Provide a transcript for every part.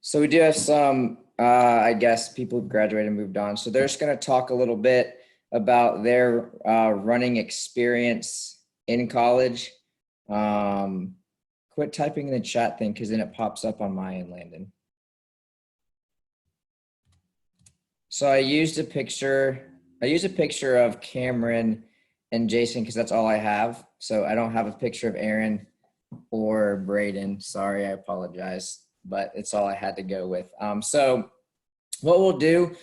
So we do have some, I guess, people who've graduated and moved on. So they're just going to talk a little bit about their running experience in college. Quit typing in the chat thing because then it pops up on my end, Landon. So I used a picture of Cameron and Jason because that's all I have. So I don't have a picture of Aaron or Braden. Sorry, I apologize, but it's all I had to go with. So what we'll do,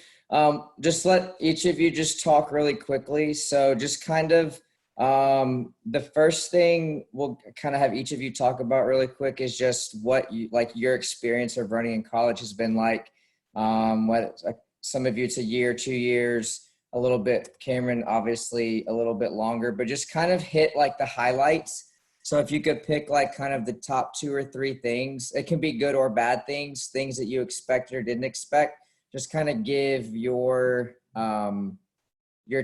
just let each of you just talk really quickly. So just kind of the first thing we'll kind of have each of you talk about really quick is just what you like your experience of running in college has been like. What some of you it's a year, 2 years, a little bit. Cameron obviously a little bit longer, but just kind of hit like the highlights. So if you could pick like kind of the top 2 or 3 things, it can be good or bad things that you expected or didn't expect. Just kind of give your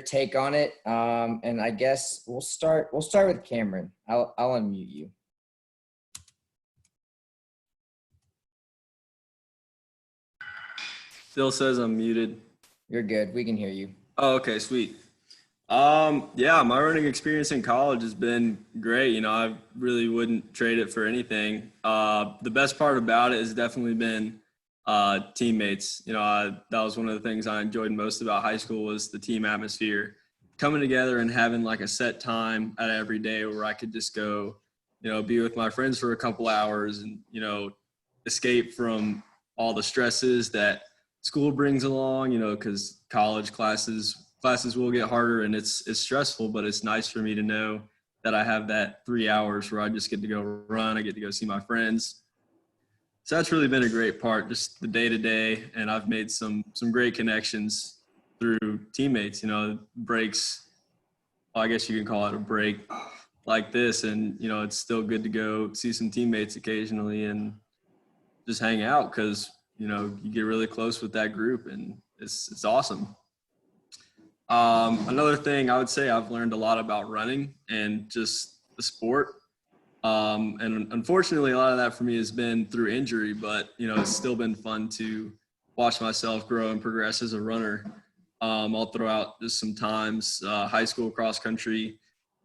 take on it. And I guess we'll start with Cameron. I'll unmute you. Still says I'm muted. You're good. We can hear you. Oh, okay, sweet. Yeah, my running experience in college has been great. You know, I really wouldn't trade it for anything. The best part about it has definitely been teammates. You know, that was one of the things I enjoyed most about high school was the team atmosphere. Coming together and having like a set time at every day where I could just go, you know, be with my friends for a couple hours and, you know, escape from all the stresses that school brings along, you know, because college classes will get harder and it's stressful, but it's nice for me to know that I have that 3 hours where I just get to go run. I get to go see my friends. So that's really been a great part, just the day to day. And I've made some great connections through teammates, you know, breaks. Well, I guess you can call it a break like this. And, you know, it's still good to go see some teammates occasionally and just hang out because, you know, you get really close with that group and it's awesome. Another thing I would say I've learned a lot about running and just the sport. And unfortunately, a lot of that for me has been through injury, but, you know, it's still been fun to watch myself grow and progress as a runner. I'll throw out just some times, high school cross country,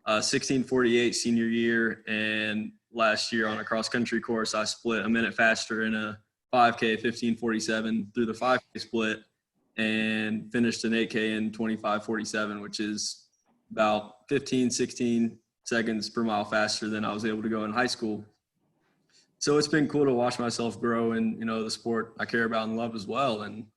16:48 senior year. And last year on a cross country course, I split a minute faster in a 5K, 15:47 through the 5K split and finished an 8K in 25:47, which is about 15, 16 seconds per mile faster than I was able to go in high school. So it's been cool to watch myself grow in, you know, the sport I care about and love as well. And,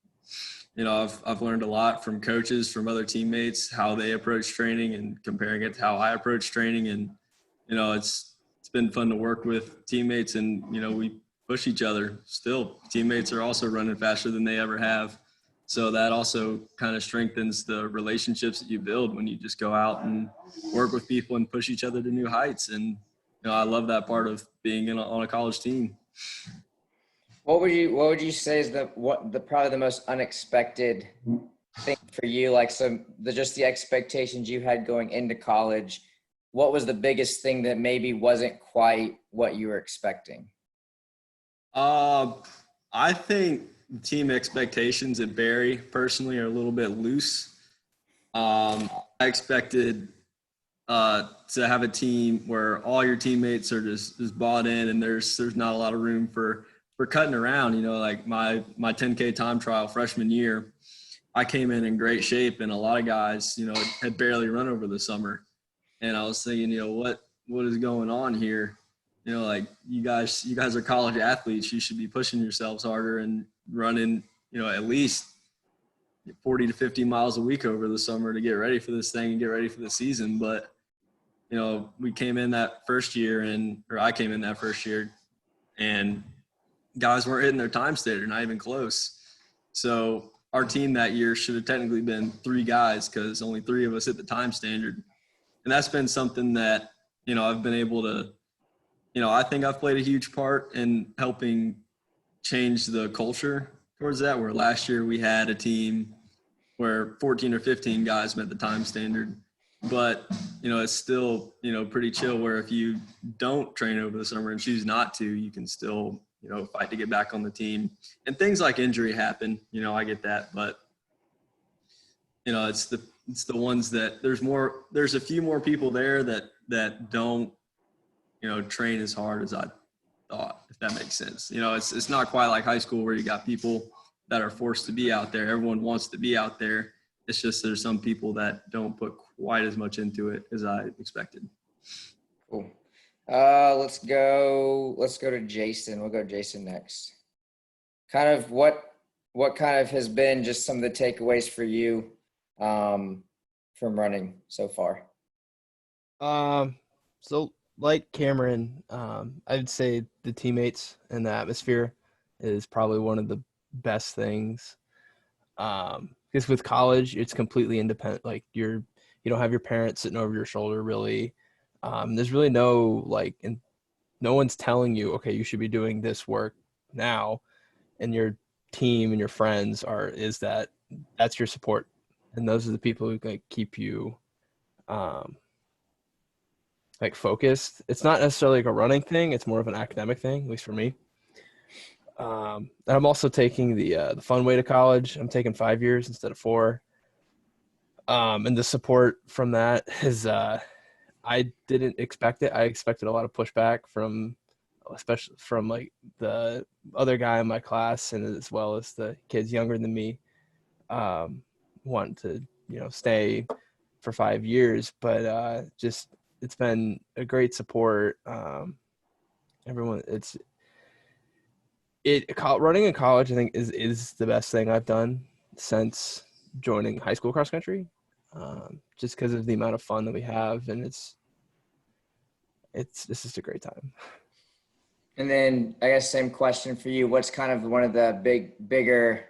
you know, I've learned a lot from coaches, from other teammates, how they approach training and comparing it to how I approach training. And, you know, it's been fun to work with teammates and, you know, we push each other. Still, teammates are also running faster than they ever have. So that also kind of strengthens the relationships that you build when you just go out and work with people and push each other to new heights. And, you know, I love that part of being on a college team. What would you say is probably the most unexpected thing for you? Like just the expectations you had going into college. What was the biggest thing that maybe wasn't quite what you were expecting? I think team expectations at Barry personally are a little bit loose. I expected to have a team where all your teammates are just bought in and there's not a lot of room for cutting around. You know, like my 10K time trial freshman year, I came in great shape and a lot of guys, you know, had barely run over the summer. And I was thinking, you know, what is going on here? You know, like you guys are college athletes. You should be pushing yourselves harder and running, you know, at least 40 to 50 miles a week over the summer to get ready for this thing and get ready for the season. But, you know, I came in that first year and guys weren't hitting their time standard, not even close. So our team that year should have technically been 3 guys because only 3 of us hit the time standard. And that's been something that, you know, I've been able to, you know, I think I've played a huge part in helping change the culture towards that, where last year we had a team where 14 or 15 guys met the time standard. But, you know, it's still, you know, pretty chill where if you don't train over the summer and choose not to, you can still fight to get back on the team. And things like injury happen, I get that, but it's the ones that there's a few more people there that don't, train as hard as I thought, if that makes sense. It's not quite like high school where you got people that are forced to be out there. Everyone wants to be out there. It's just there's some people that don't put quite as much into it as I expected. Cool. Let's go to Jason. We'll go Jason next. Kind of what kind of has been just some of the takeaways for you from running so far? So like Cameron, I'd say the teammates and the atmosphere is probably one of the best things. Because with college, it's completely independent. Like you don't have your parents sitting over your shoulder really. There's really no no one's telling you, okay, you should be doing this work now, and your team and your friends that's your support, and those are the people who keep you focused. It's not necessarily like a running thing; it's more of an academic thing, at least for me. And I'm also taking the fun way to college. I'm taking 5 years instead of 4. And the support from that is I didn't expect it. I expected a lot of pushback especially from the other guy in my class, and as well as the kids younger than me, wanting to stay for 5 years. But just it's been a great support. Everyone, running in college, I think is the best thing I've done since joining high school cross country. Just because of the amount of fun that we have, and it's just a great time. And then I guess same question for you. What's kind of one of the bigger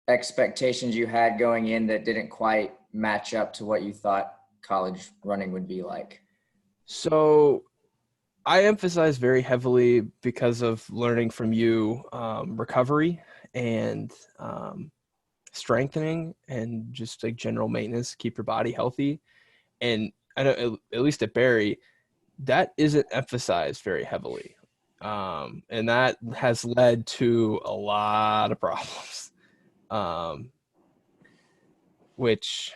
expectations you had going in that didn't quite match up to what you thought college running would be like? So I emphasize very heavily, because of learning from you, recovery and strengthening and just general maintenance, keep your body healthy. And I know at least at Barry, that isn't emphasized very heavily. And that has led to a lot of problems, which,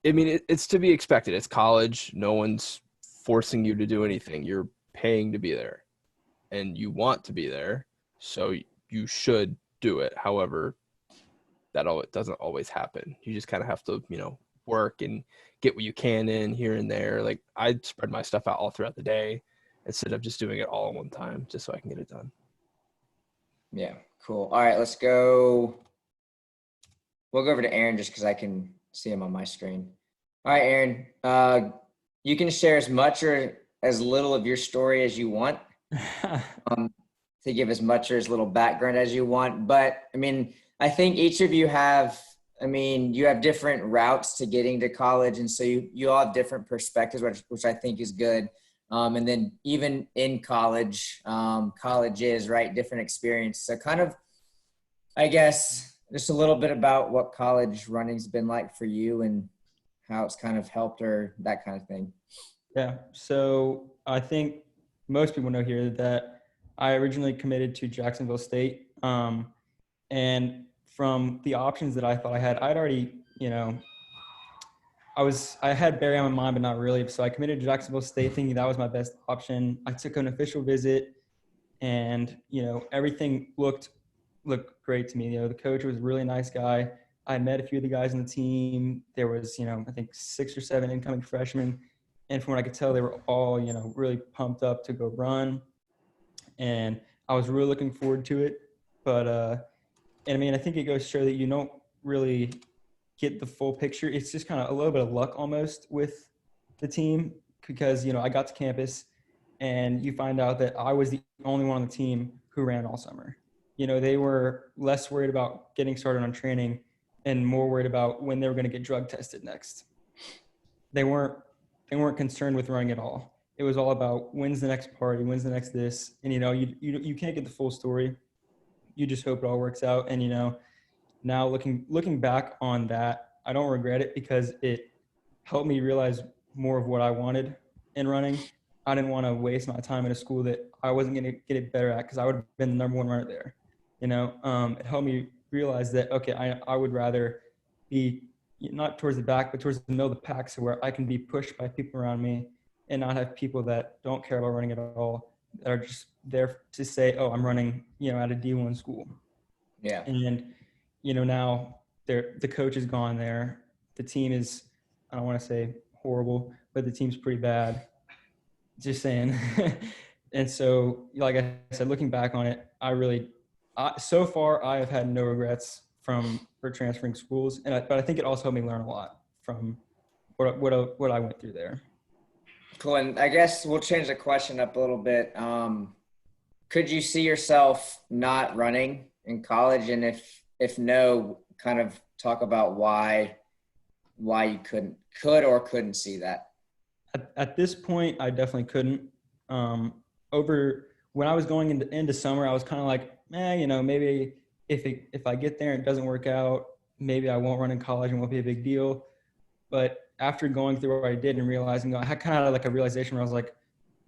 I mean, it's to be expected. It's college. No one's forcing you to do anything. You're paying to be there, and you want to be there, so you should do it. However, it doesn't always happen. You just kind of have to, work and get what you can in here and there. Like I spread my stuff out all throughout the day instead of just doing it all at one time, just so I can get it done. Yeah, cool. All right, we'll go over to Aaron just because I can see him on my screen. All right, Aaron, you can share as much or as little of your story as you want, to give as much or as little background as you want. But I mean, I think each of you have different routes to getting to college. And so you all have different perspectives, which I think is good. And then even in college, colleges, right, different experience. So kind of, I guess, just a little bit about what college running's been like for you and how it's kind of helped or that kind of thing. Yeah. So I think most people know here that I originally committed to Jacksonville State. And from the options that I thought I had, I'd already, I had Barry on my mind, but not really. So I committed to Jacksonville State thinking that was my best option. I took an official visit, and, everything looked great to me. The coach was a really nice guy. I met a few of the guys on the team. There was, I think 6 or 7 incoming freshmen. And from what I could tell, they were all, really pumped up to go run. And I was really looking forward to it. But, and I mean, I think it goes to show that you don't really get the full picture. It's just kind of a little bit of luck almost with the team, because, I got to campus and you find out that I was the only one on the team who ran all summer. They were less worried about getting started on training and more worried about when they were going to get drug tested next. They weren't concerned with running at all. It was all about when's the next party, when's the next this, and you can't get the full story. You just hope it all works out. And now looking back on that, I don't regret it, because it helped me realize more of what I wanted in running. I didn't want to waste my time at a school that I wasn't going to get it better at because I would have been the number one runner there. It helped me realize that, okay, I would rather be not towards the back, but towards the middle of the pack, so where I can be pushed by people around me and not have people that don't care about running at all, that are just there to say, oh, I'm running, at a D1 school. Yeah. And, now the coach is gone there. The team is, I don't want to say horrible, but the team's pretty bad. Just saying. And so, like I said, looking back on it, so far I have had no regrets for transferring schools, but I think it also helped me learn a lot from what I went through there. Cool. And I guess we'll change the question up a little bit. Could you see yourself not running in college? And if no, kind of talk about why you could or couldn't see that. At this point, I definitely couldn't. Over when I was going into summer, I was kind of like, maybe if I get there and it doesn't work out, maybe I won't run in college and won't be a big deal. But after going through what I did and realizing, I had kind of like a realization where I was like,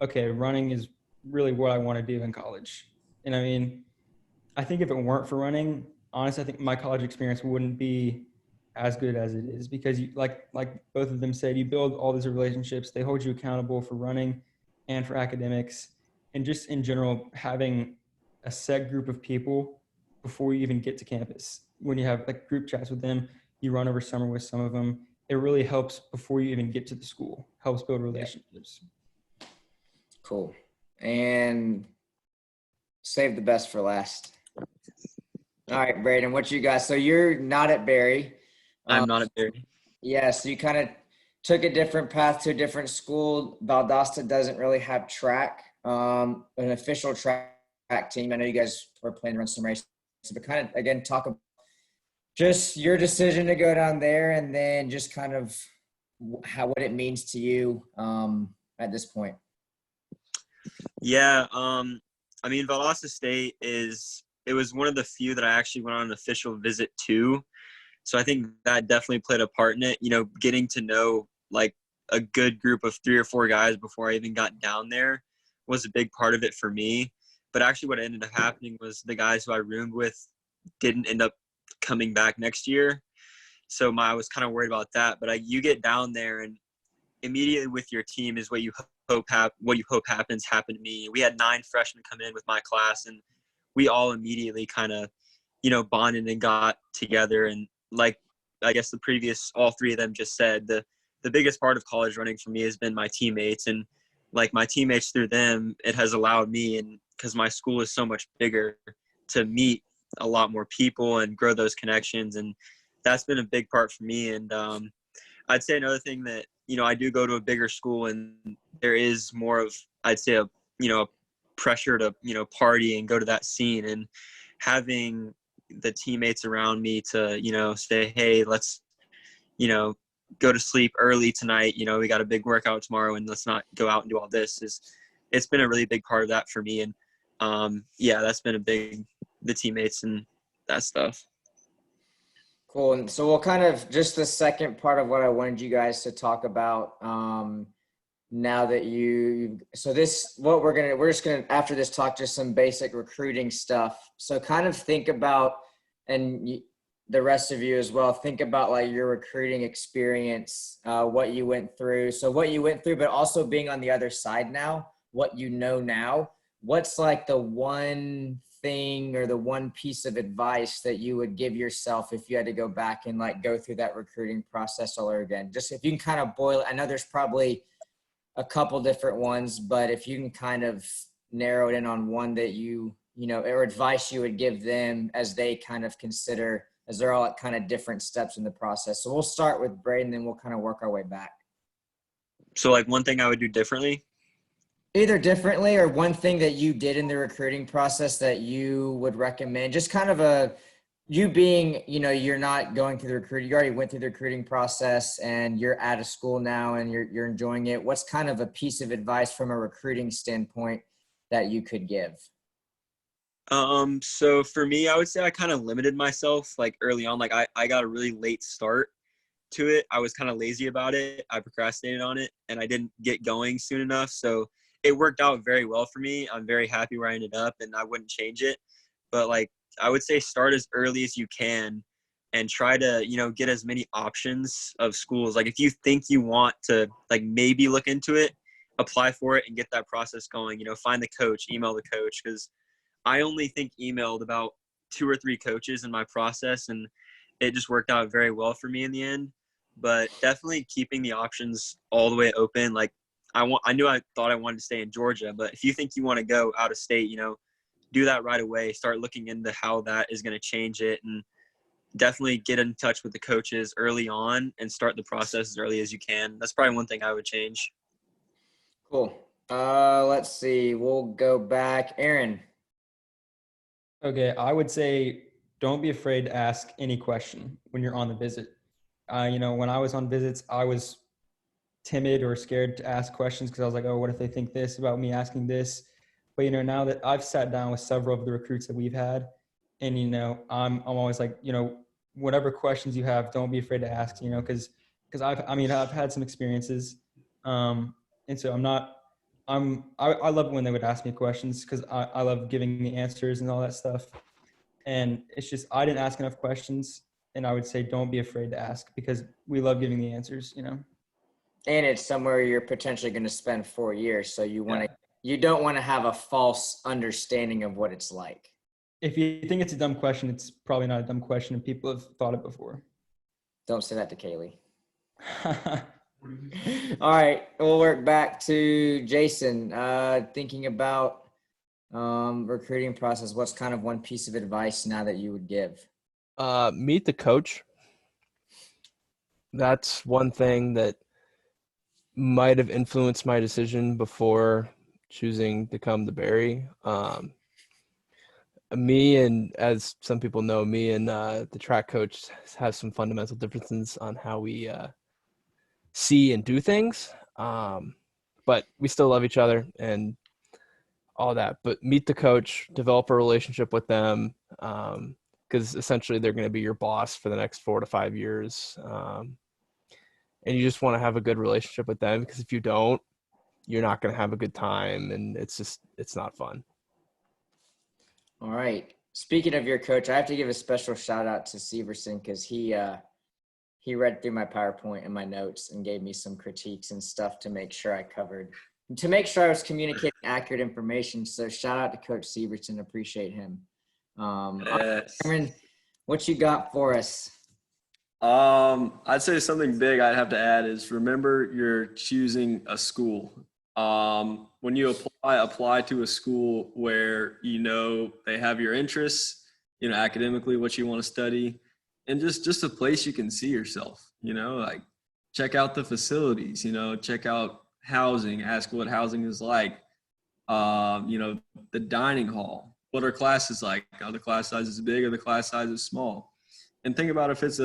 okay, running is really what I want to do in college. And I mean, I think if it weren't for running, honestly, I think my college experience wouldn't be as good as it is, because you, like both of them said, you build all these relationships. They hold you accountable for running and for academics, and just in general, having a set group of people before you even get to campus. When you have like group chats with them, you run over summer with some of them. It really helps before you even get to the school, helps build relationships. Cool. And save the best for last. All right, Braden, what you got? So you're not at Barry. I'm not at Barry. Yeah, so you kind of took a different path to a different school. Valdosta doesn't really have track, an official track team. I know you guys were planning to run some races, but kind of, again, talk about just your decision to go down there, and then just kind of what it means to you at this point. Yeah, I mean, Valdosta State it was one of the few that I actually went on an official visit to. So I think that definitely played a part in it, getting to know like a good group of 3 or 4 guys before I even got down there was a big part of it for me. But actually what ended up happening was the guys who I roomed with didn't end up coming back next year. So I was kind of worried about that. But you get down there and immediately with your team is what you hope happens happened to me. We had 9 freshmen come in with my class, and we all immediately kind of, bonded and got together. And like, I guess all 3 of them just said, the biggest part of college running for me has been my teammates, and like my teammates through them, it has allowed me, and because my school is so much bigger, to meet a lot more people and grow those connections. And that's been a big part for me. And I'd say another thing that, I do go to a bigger school, and there is more of, I'd say, a pressure to, party and go to that scene, and having the teammates around me to, say, hey, let's, go to sleep early tonight. We got a big workout tomorrow, and let's not go out and do all this. It's been a really big part of that for me. And that's been the teammates and that stuff. Cool. And so we'll kind of just the second part of what I wanted you guys to talk about now that we're just going to, after this, talk just some basic recruiting stuff. So kind of think about, and the rest of you as well, think about like your recruiting experience, what you went through. So what you went through, but also being on the other side now, what you know now, what's like the one thing or the one piece of advice that you would give yourself if you had to go back and like go through that recruiting process all over again? Just if you can kind of boil it. I know there's probably a couple different ones, but if you can kind of narrow it in on one that or advice you would give them as they kind of consider, as they're all at kind of different steps in the process. So we'll start with Braden, then we'll kind of work our way back. So like one thing I would do differently? Either differently or one thing that you did in the recruiting process that you would recommend. Just kind of you being, you're not going through the recruiting, you already went through the recruiting process and you're at a school now and you're enjoying it. What's kind of a piece of advice from a recruiting standpoint that you could give? So for me, I would say I kind of limited myself like early on. Like I got a really late start to it. I was kind of lazy about it. I procrastinated on it and I didn't get going soon enough. So it worked out very well for me. I'm very happy where I ended up, and I wouldn't change it. But like I would say, start as early as you can, and try to get as many options of schools. Like if you think you want to like maybe look into it, apply for it and get that process going. Find the coach, email the coach, because I only think emailed about 2 or 3 coaches in my process, and it just worked out very well for me in the end. But definitely keeping the options all the way open. Like I thought I wanted to stay in Georgia, but if you think you want to go out of state, do that right away. Start looking into how that is going to change it, and definitely get in touch with the coaches early on and start the process as early as you can. That's probably one thing I would change. Cool. Let's see. We'll go back. Aaron. Okay, I would say don't be afraid to ask any question when you're on the visit. When I was on visits, I was timid or scared to ask questions because I was like, oh, what if they think this about me asking this? But now that I've sat down with several of the recruits that we've had, and I'm always like, whatever questions you have, don't be afraid to ask. Because I've had some experiences, and so I love when they would ask me questions because I love giving the answers and all that stuff. And it's just I didn't ask enough questions, and I would say don't be afraid to ask because we love giving the answers. And it's somewhere you're potentially going to spend 4 years, so you don't want to have a false understanding of what it's like. If you think it's a dumb question, it's probably not a dumb question, and people have thought it before. Don't say that to Kaylee. All right, we'll work back to Jason. Thinking about recruiting process, what's kind of one piece of advice now that you would give? Meet the coach. That's one thing that might have influenced my decision before choosing to come to Barry. Me and, as some people know, me and the track coach have some fundamental differences on how we see and do things. But we still love each other and all that. But meet the coach, develop a relationship with them, because essentially they're going to be your boss for the next 4 to 5 years. And you just want to have a good relationship with them, because if you don't, you're not going to have a good time, and it's not fun. All right. Speaking of your coach, I have to give a special shout out to Severson because he read through my PowerPoint and my notes and gave me some critiques and stuff to make sure I was communicating accurate information. So shout out to Coach Severson. Appreciate him. Yes. Cameron, what you got for us? I'd say something big I'd have to add is remember you're choosing a school. When you apply to a school where they have your interests, academically what you want to study, and just a place you can see yourself. Like check out the facilities. Check out housing. Ask what housing is like. The dining hall. What are classes like? Are the class sizes big or the class sizes small? And think about if it's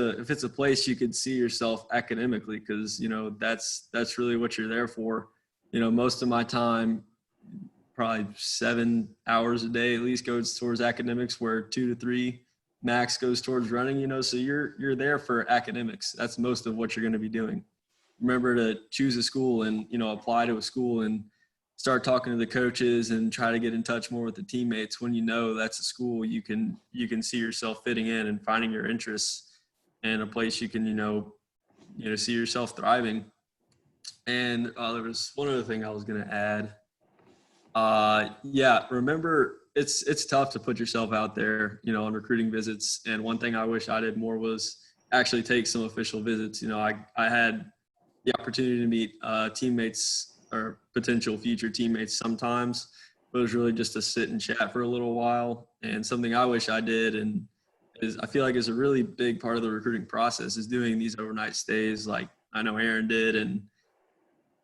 a place you could see yourself academically, because that's really what you're there for. Most of my time, probably 7 hours a day at least, goes towards academics, where 2 to 3 max goes towards running. So you're there for academics. That's most of what you're going to be doing. Remember to choose a school and apply to a school and start talking to the coaches and try to get in touch more with the teammates. When that's a school you can see yourself fitting in and finding your interests, and a place you can see yourself thriving. And there was one other thing I was going to add. Remember it's tough to put yourself out there on recruiting visits, and one thing I wish I did more was actually take some official visits. I had the opportunity to meet teammates or potential future teammates sometimes, but it was really just to sit and chat for a little while. And something I wish I did, and I feel like is a really big part of the recruiting process, is doing these overnight stays like I know Aaron did. And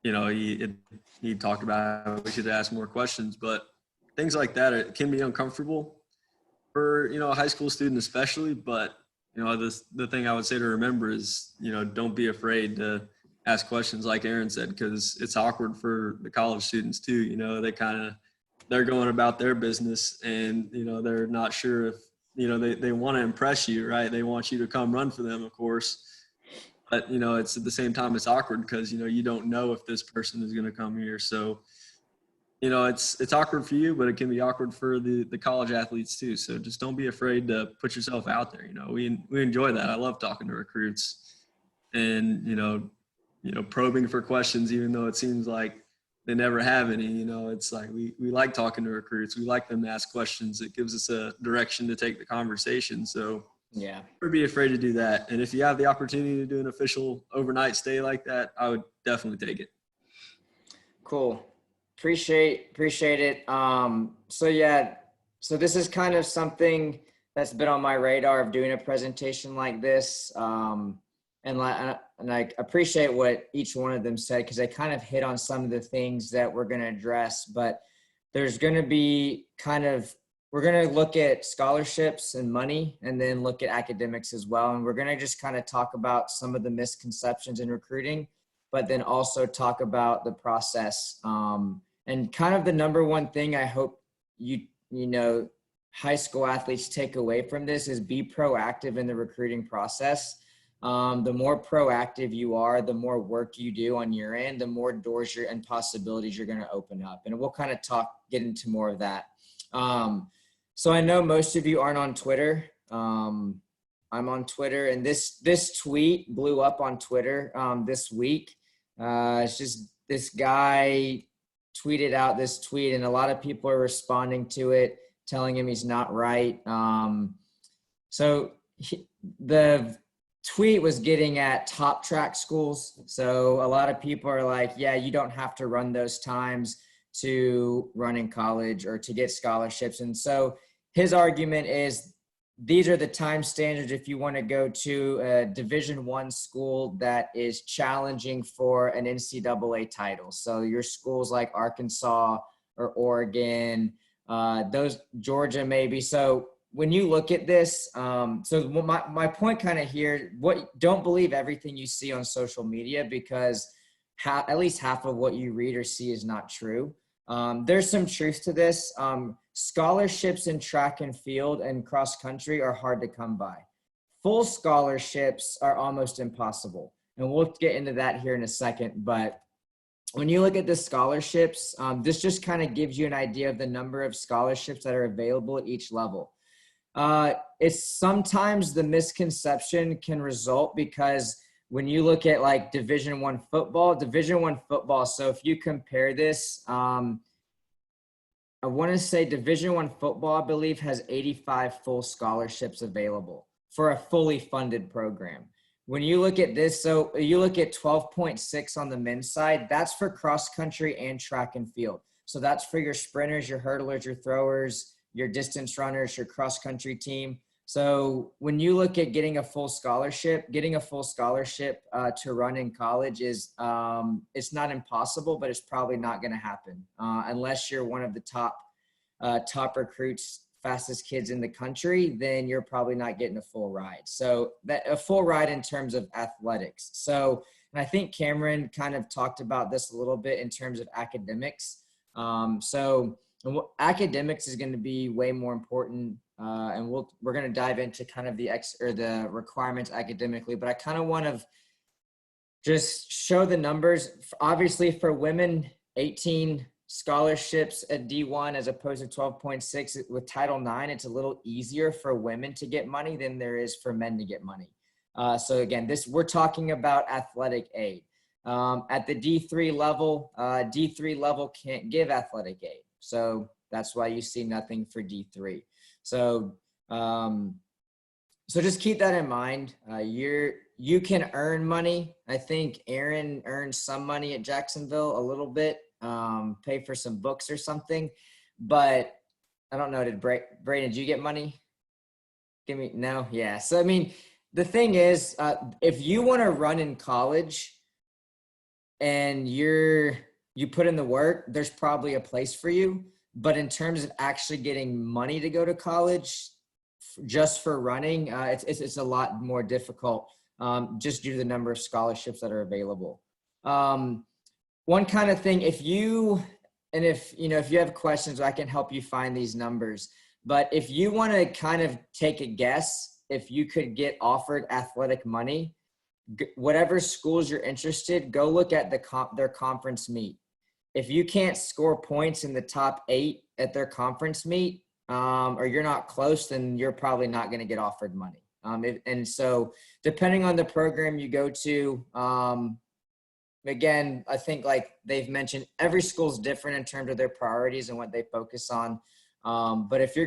he talked about how we should ask more questions, but things like that, it can be uncomfortable for a high school student especially. But the thing I would say to remember is don't be afraid to ask questions, like Aaron said, because it's awkward for the college students too. They're going about their business, and they're not sure if they want to impress you, right? They want you to come run for them, of course. But, it's at the same time, it's awkward because, you don't know if this person is going to come here. So it's awkward for you, but it can be awkward for the college athletes too. So just don't be afraid to put yourself out there. We enjoy that. I love talking to recruits and, probing for questions, even though it seems like they never have any. It's like we like talking to recruits. We like them to ask questions. It gives us a direction to take the conversation. So Yeah. never be afraid to do that. And if you have the opportunity to do an official overnight stay like that, I would definitely take it. Cool. Appreciate it. So this is kind of something that's been on my radar of doing a presentation like this. And I appreciate what each one of them said, because they kind of hit on some of the things that we're going to address. But there's going to be we're going to look at scholarships and money, and then look at academics as well. And we're going to just kind of talk about some of the misconceptions in recruiting, but then also talk about the process. And kind of the number one thing I hope high school athletes take away from this is be proactive in the recruiting process. The more proactive you are, the more work you do on your end, the more doors and possibilities you're going to open up. And we'll kind of get into more of that. So I know most of you aren't on Twitter. I'm on Twitter, and this tweet blew up on Twitter this week. It's just this guy tweeted out this tweet, and a lot of people are responding to it, telling him he's not right. The tweet was getting at top track schools. So a lot of people are like, yeah, you don't have to run those times to run in college or to get scholarships. And so his argument is these are the time standards if you want to go to a Division I school that is challenging for an NCAA title. So your schools like Arkansas or Oregon, Georgia maybe. So when you look at this, so my point kind of here, don't believe everything you see on social media, because at least half of what you read or see is not true. There's some truth to this. Scholarships in track and field and cross country are hard to come by. Full scholarships are almost impossible. And we'll get into that here in a second. But when you look at the scholarships, this just kind of gives you an idea of the number of scholarships that are available at each level. It's sometimes the misconception can result because when you look at like Division I football, so if you compare this, I want to say Division I football, I believe, has 85 full scholarships available for a fully funded program. When you look at this, so you look at 12.6 on the men's side, that's for cross country and track and field. So that's for your sprinters, your hurdlers, your throwers, your distance runners, your cross country team. So when you look at getting a full scholarship to run in college is, it's not impossible, but it's probably not going to happen unless you're one of the top recruits, fastest kids in the country, then you're probably not getting a full ride. So a full ride in terms of athletics. So, and I think Cameron kind of talked about this a little bit in terms of academics. Academics is going to be way more important, and we're going to dive into kind of the requirements academically. But I kind of want to just show the numbers. Obviously, for women, 18 scholarships at D1 as opposed to 12.6 with Title IX. It's a little easier for women to get money than there is for men to get money. So again, we're talking about athletic aid. At the D3 level can't give athletic aid. So that's why you see nothing for D3. So just keep that in mind. You can earn money. I think Aaron earned some money at Jacksonville, a little bit, pay for some books or something. But I don't know, Brayden, did you get money? No? Yeah. So, I mean, the thing is, if you want to run in college and you put in the work, there's probably a place for you. But in terms of actually getting money to go to college just for running, it's a lot more difficult just due to the number of scholarships that are available. One kind of thing, if you have questions, I can help you find these numbers. But if you want to kind of take a guess, if you could get offered athletic money, whatever schools you're interested, go look at their conference meet. if you can't score points in the top 8 at their conference meet, or you're not close, then you're probably not going to get offered money. And so depending on the program you go to, again, I think like they've mentioned, every school's different in terms of their priorities and what they focus on. But if you're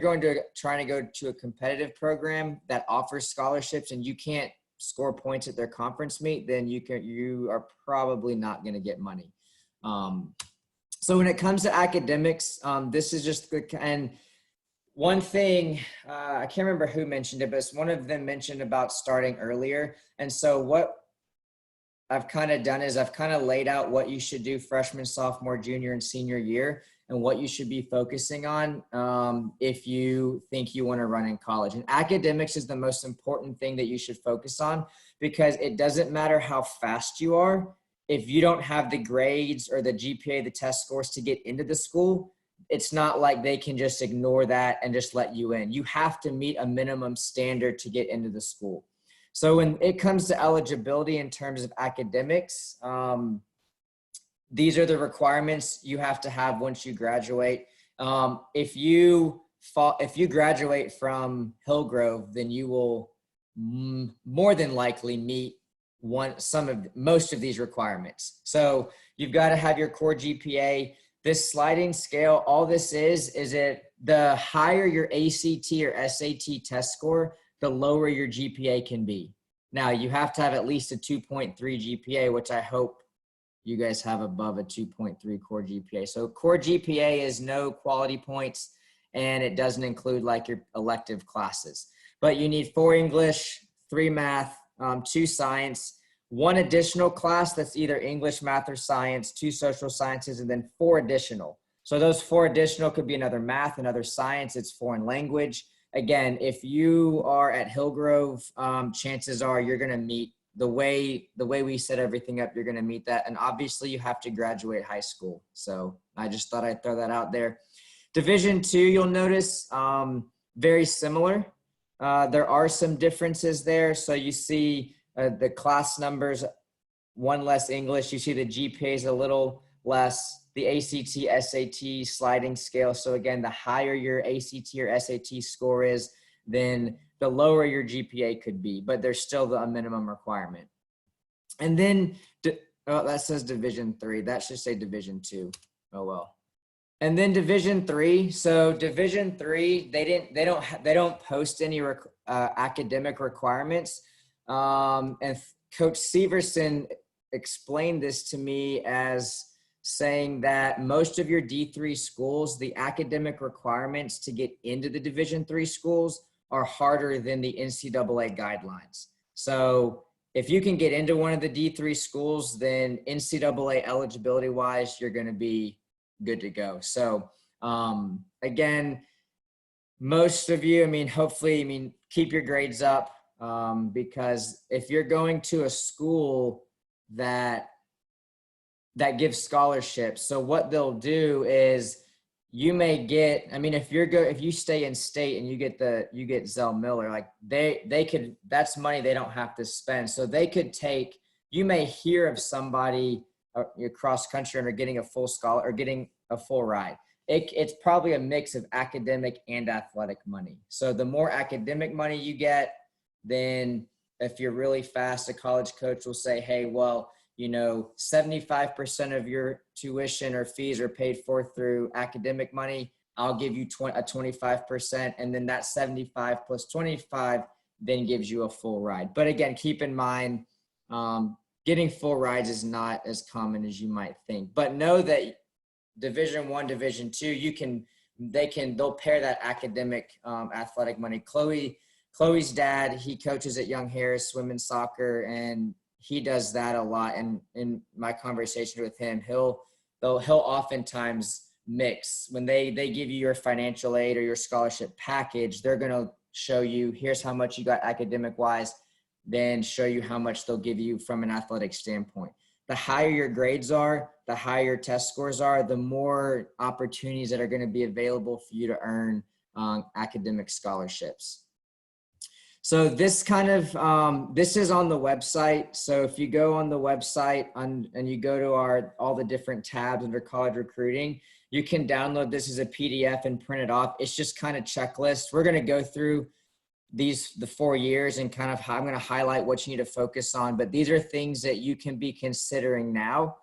trying to go to a competitive program that offers scholarships and you can't score points at their conference meet, then you are probably not going to get money. So when it comes to academics, this is just good. And one thing, I can't remember who mentioned it, but one of them mentioned about starting earlier. And so what I've kind of done is I've kind of laid out what you should do freshman, sophomore, junior, and senior year, and what you should be focusing on if you think you want to run in college. And academics is the most important thing that you should focus on, because it doesn't matter how fast you are. If you don't have the grades or the GPA, the test scores to get into the school, it's not like they can just ignore that and just let you in. You have to meet a minimum standard to get into the school. So when it comes to eligibility in terms of academics, these are the requirements you have to have once you graduate. If you graduate from Hillgrove, then you will more than likely meet most of these requirements. So you've got to have your core GPA. This sliding scale, all this is it the higher your ACT or SAT test score, the lower your GPA can be. Now you have to have at least a 2.3 GPA, which I hope you guys have above a 2.3 core GPA. So core GPA is no quality points, and it doesn't include like your elective classes. But you need 4 English, 3 math, 2 science, 1 additional class that's either English, math, or science, 2 social sciences, and then 4 additional. So those 4 additional could be another math, another science, it's foreign language. Again, if you are at Hillgrove, chances are you're going to meet the way we set everything up, you're going to meet that. And obviously you have to graduate high school. So I just thought I'd throw that out there. Division II, you'll notice very similar. There are some differences there. So you see the class numbers, 1 less English. You see the GPA is a little less. The ACT, SAT sliding scale. So again, the higher your ACT or SAT score is, then the lower your GPA could be, but there's still a minimum requirement. And then, that says Division III. That should say Division II. Oh, well. And then Division III. So Division III, they don't post any academic requirements. And Coach Severson explained this to me as saying that most of your D3 schools, the academic requirements to get into the Division III schools are harder than the NCAA guidelines. So if you can get into one of the D3 schools, then NCAA eligibility wise, you're going to be good to go. So again, most of you, hopefully, keep your grades up because if you're going to a school that gives scholarships. So what they'll do is you may get, if you stay in state and you get Zell Miller, like they could, that's money they don't have to spend. So they could you may hear of somebody cross country and are getting a full scholar or getting a full ride. It's probably a mix of academic and athletic money. So the more academic money you get, then if you're really fast, a college coach will say, hey, well, 75% of your tuition or fees are paid for through academic money. I'll give you 25%. And then that 75 plus 25 then gives you a full ride. But again, keep in mind, getting full rides is not as common as you might think, but know that Division I, Division II, they'll pair that academic, athletic money. Chloe's dad, he coaches at Young Harris swim and soccer, and he does that a lot. And in my conversation with him, he'll oftentimes mix when they give you your financial aid or your scholarship package. They're going to show you, here's how much you got academic wise, then show you how much they'll give you from an athletic standpoint. The higher your grades are, the higher your test scores are, the more opportunities that are going to be available for you to earn academic scholarships. So this kind of, this is on the website. So if you go on the website and you go to all the different tabs under college recruiting, you can download this as a PDF and print it off. It's just kind of checklist. We're going to go through the 4 years and kind of how I'm going to highlight what you need to focus on. But these are things that you can be considering now,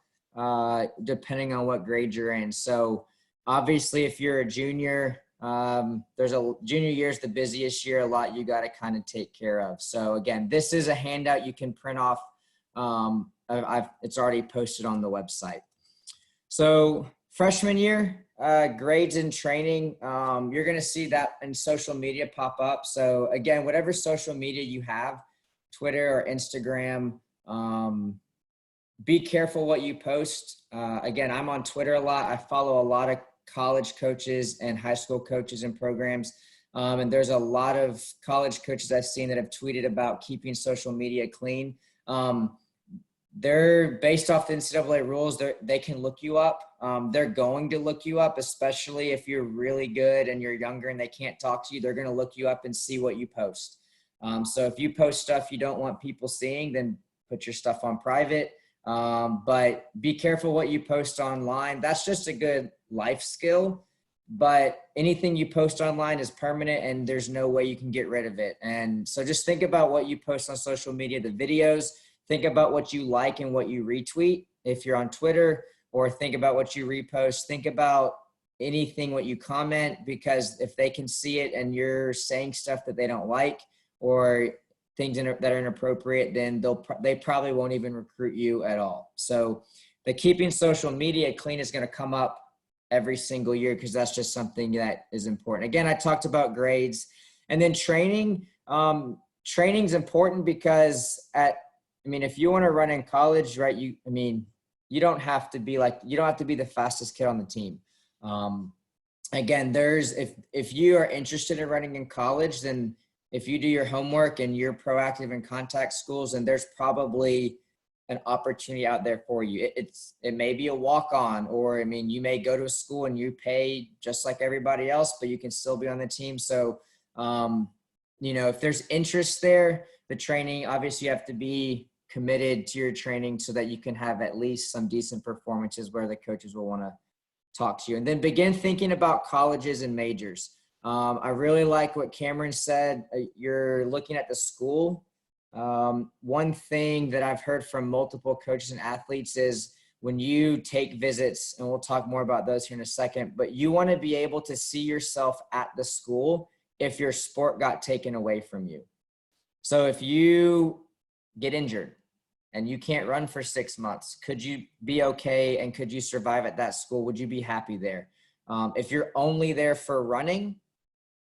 depending on what grade you're in. So obviously if you're a junior, junior year is the busiest year, a lot you got to kind of take care of. So again, this is a handout you can print off. It's already posted on the website. So freshman year, grades and training, you're going to see that in social media pop up. So again, whatever social media you have, Twitter or Instagram, be careful what you post. Again, I'm on Twitter a lot. I follow a lot of college coaches and high school coaches and programs. And there's a lot of college coaches I've seen that have tweeted about keeping social media clean. They're based off the NCAA rules. They can look you up. They're going to look you up, especially if you're really good and you're younger and they can't talk to you. They're going to look you up and see what you post. So if you post stuff you don't want people seeing, then put your stuff on private. But be careful what you post online. That's just a good life skill, but anything you post online is permanent and there's no way you can get rid of it. And so just think about what you post on social media, the videos, think about what you like and what you retweet if you're on Twitter, or think about what you repost, think about anything, what you comment, because if they can see it and you're saying stuff that they don't like or things that are inappropriate, then they probably won't even recruit you at all. So the keeping social media clean is going to come up every single year because that's just something that is important. Again, I talked about grades, and then training. Training's important because if you want to run in college, right? You don't have to be the fastest kid on the team. Again, if you are interested in running in college, then if you do your homework and you're proactive in contact schools, and there's probably an opportunity out there for you. It may be a walk-on, or you may go to a school and you pay just like everybody else, but you can still be on the team. So, if there's interest there, the training, obviously you have to be committed to your training so that you can have at least some decent performances where the coaches will want to talk to you. And then begin thinking about colleges and majors. I really like what Cameron said. You're looking at the school. One thing that I've heard from multiple coaches and athletes is when you take visits, and we'll talk more about those here in a second, but you want to be able to see yourself at the school if your sport got taken away from you. So if you get injured and you can't run for 6 months, could you be okay and could you survive at that school? Would you be happy there? If you're only there for running,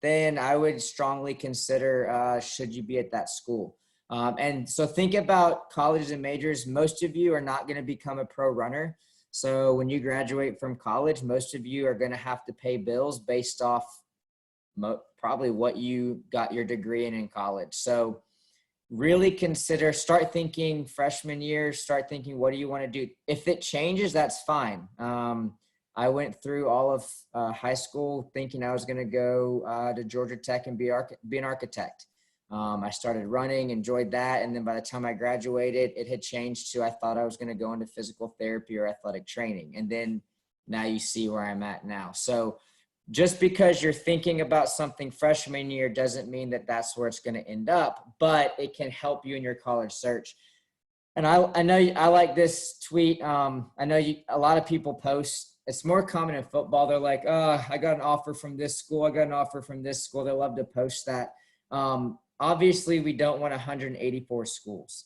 then I would strongly consider should you be at that school. And so think about colleges and majors. Most of you are not going to become a pro runner. So when you graduate from college, most of you are going to have to pay bills based off probably what you got your degree in college. So really start thinking freshman year, start thinking, what do you want to do? If it changes, that's fine. I went through all of high school thinking I was going to go to Georgia Tech and be an architect. I started running, enjoyed that. And then by the time I graduated, it had changed to, I thought I was going to go into physical therapy or athletic training. And then now you see where I'm at now. So just because you're thinking about something freshman year doesn't mean that that's where it's going to end up, but it can help you in your college search. And I know I like this tweet. I know a lot of people post. It's more common in football. They're like, oh, I got an offer from this school. I got an offer from this school. They love to post that. Obviously, we don't want 184 schools.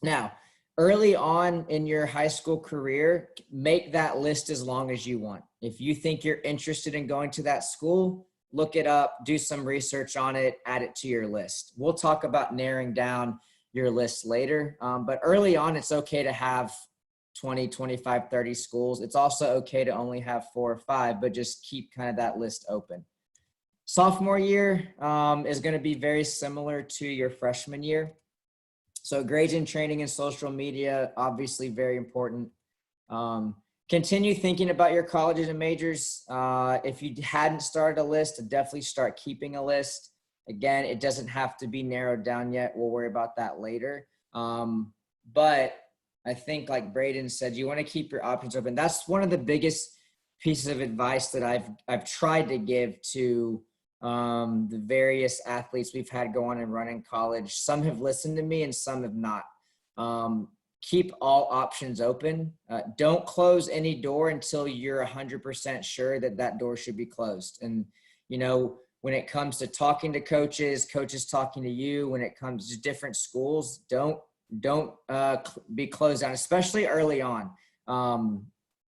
Now, early on in your high school career, make that list as long as you want. If you think you're interested in going to that school, look it up, do some research on it, add it to your list. We'll talk about narrowing down your list later. But early on, it's okay to have 20, 25, 30 schools. It's also okay to only have 4 or 5, but just keep kind of that list open. Sophomore year is going to be very similar to your freshman year. So grades and training and social media, obviously very important. Continue thinking about your colleges and majors. If you hadn't started a list, definitely start keeping a list. Again, it doesn't have to be narrowed down yet. We'll worry about that later. But I think, like Braden said, you want to keep your options open. That's one of the biggest pieces of advice that I've tried to give to the various athletes we've had go on and run in college. Some have listened to me and some have not. Keep all options open. Don't close any door until you're 100% sure that that door should be closed. And, you know, when it comes to talking to coaches talking to you, when it comes to different schools, don't be closed down, especially early on.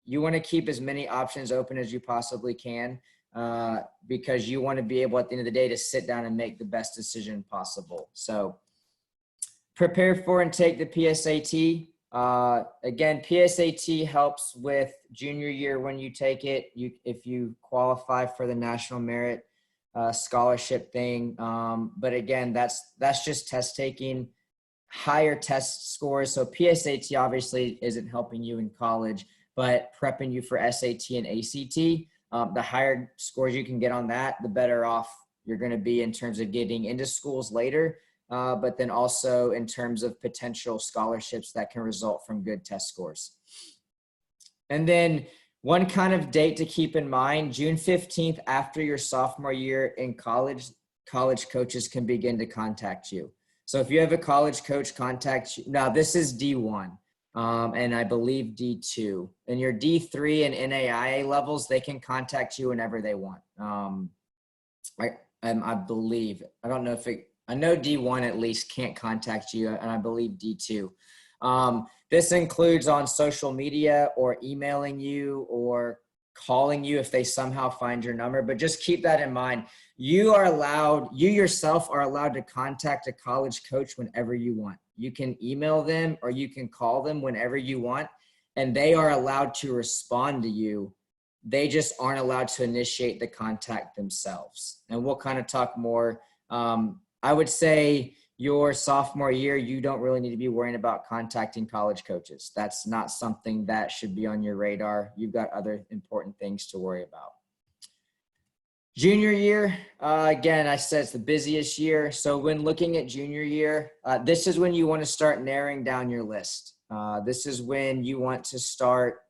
You want to keep as many options open as you possibly can, because you want to be able at the end of the day to sit down and make the best decision possible. So prepare for and take the PSAT. Again, PSAT helps with junior year when you take it. If you qualify for the National Merit Scholarship thing. But again, that's just test taking, higher test scores. So PSAT obviously isn't helping you in college, but prepping you for SAT and ACT. The higher scores you can get on that, the better off you're going to be in terms of getting into schools later. But then also in terms of potential scholarships that can result from good test scores. And then one kind of date to keep in mind, June 15th, after your sophomore year in college coaches can begin to contact you. So if you have a college coach contact you, now this is D1, and I believe D2. And your D3 and NAIA levels, they can contact you whenever they want. I believe, I don't know if I know D1 at least can't contact you, and I believe D2. This includes on social media or emailing you or calling you if they somehow find your number. But just keep that in mind. You yourself are allowed to contact a college coach whenever you want. You can email them or you can call them whenever you want, and they are allowed to respond to you. They just aren't allowed to initiate the contact themselves. And we'll kind of talk more. I would say your sophomore year, you don't really need to be worrying about contacting college coaches. That's not something that should be on your radar. You've got other important things to worry about. Junior year, again, I said it's the busiest year. So when looking at junior year, this is when you want to start narrowing down your list. This is when you want to start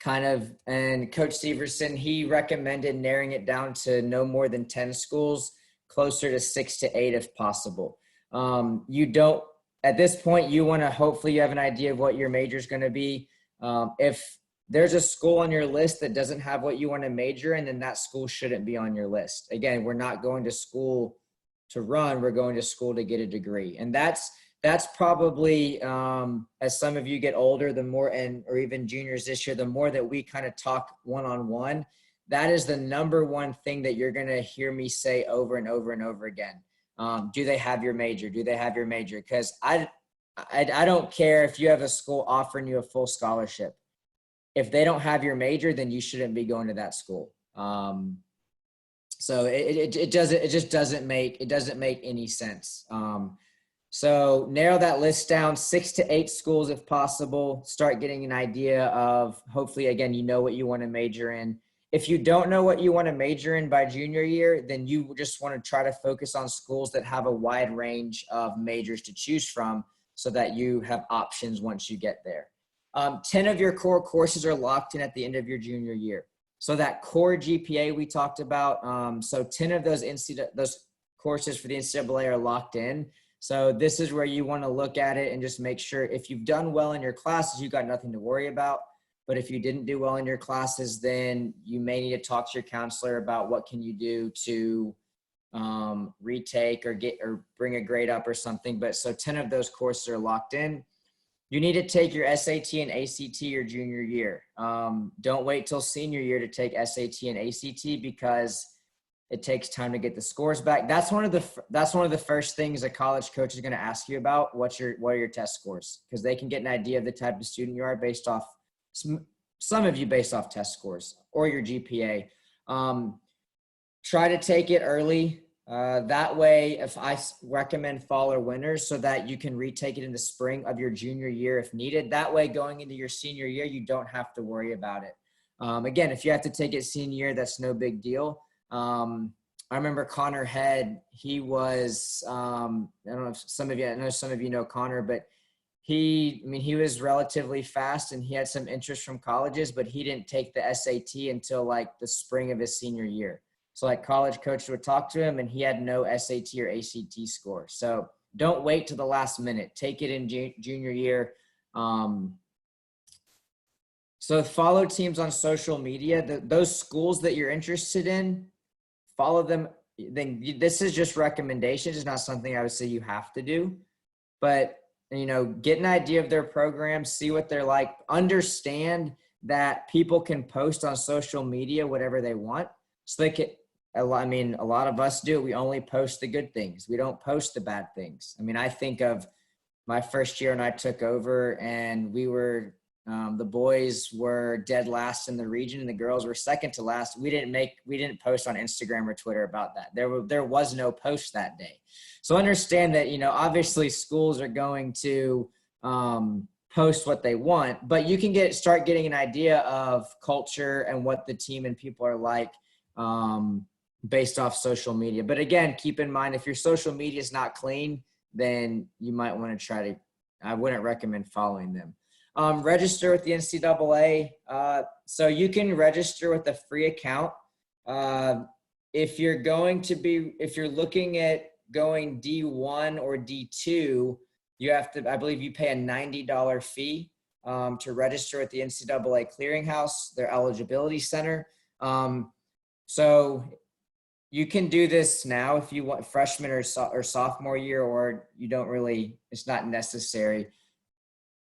and Coach Severson, he recommended narrowing it down to no more than 10 schools, closer to 6 to 8 if possible. At this point, you want to, hopefully you have an idea of what your major is going to be. If there's a school on your list that doesn't have what you want to major in, then that school shouldn't be on your list. Again, we're not going to school to run, we're going to school to get a degree. And that's probably, as some of you get older, the more, or even juniors this year, the more that we kind of talk one-on-one, that is the number one thing that you're going to hear me say over and over and over again. Do they have your major? Do they have your major? Because I don't care if you have a school offering you a full scholarship. If they don't have your major, then you shouldn't be going to that school. So it just doesn't make any sense. So narrow that list down, 6 to 8 schools if possible. Start getting an idea of, hopefully, again, you know what you want to major in. If you don't know what you want to major in by junior year, then you just want to try to focus on schools that have a wide range of majors to choose from so that you have options once you get there. 10 of your core courses are locked in at the end of your junior year. So that core GPA we talked about, so 10 of those courses for the NCAA are locked in. So this is where you want to look at it and just make sure if you've done well in your classes, you've got nothing to worry about. But if you didn't do well in your classes, then you may need to talk to your counselor about what can you do to retake or bring a grade up or something. But so 10 of those courses are locked in. You need to take your SAT and ACT your junior year. Don't wait till senior year to take SAT and ACT because it takes time to get the scores back. That's one of the first things a college coach is going to ask you about. What are your test scores? Because they can get an idea of the type of student you are based off, some of you based off test scores or your GPA. Try to take it early. That way, if I recommend fall or winter so that you can retake it in the spring of your junior year if needed. That way, going into your senior year, you don't have to worry about it. Again, if you have to take it senior year, that's no big deal. I remember Connor Head. He was, I don't know if I know some of you know Connor, but he was relatively fast and he had some interest from colleges, but he didn't take the SAT until like the spring of his senior year. So like college coach would talk to him and he had no SAT or ACT score. So don't wait to the last minute. Take it in junior year. So follow teams on social media. Those schools that you're interested in, follow them. Then this is just recommendations. It's not something I would say you have to do, but get an idea of their program, see what they're like, understand that people can post on social media whatever they want. So they can, a lot of us do. We only post the good things. We don't post the bad things. I think of my first year when I took over and we were, the boys were dead last in the region and the girls were second to last. We didn't post on Instagram or Twitter about that. There was no post that day. So understand that, obviously schools are going to post what they want, but you can start getting an idea of culture and what the team and people are like based off social media. But again, keep in mind, if your social media is not clean, then you might want to I wouldn't recommend following them. Register with the NCAA. So you can register with a free account. If you're looking at going D1 or D2, you have to, I believe you pay a $90 fee to register at the NCAA Clearinghouse, their eligibility center. So you can do this now if you want freshman or sophomore year, or you don't really, it's not necessary.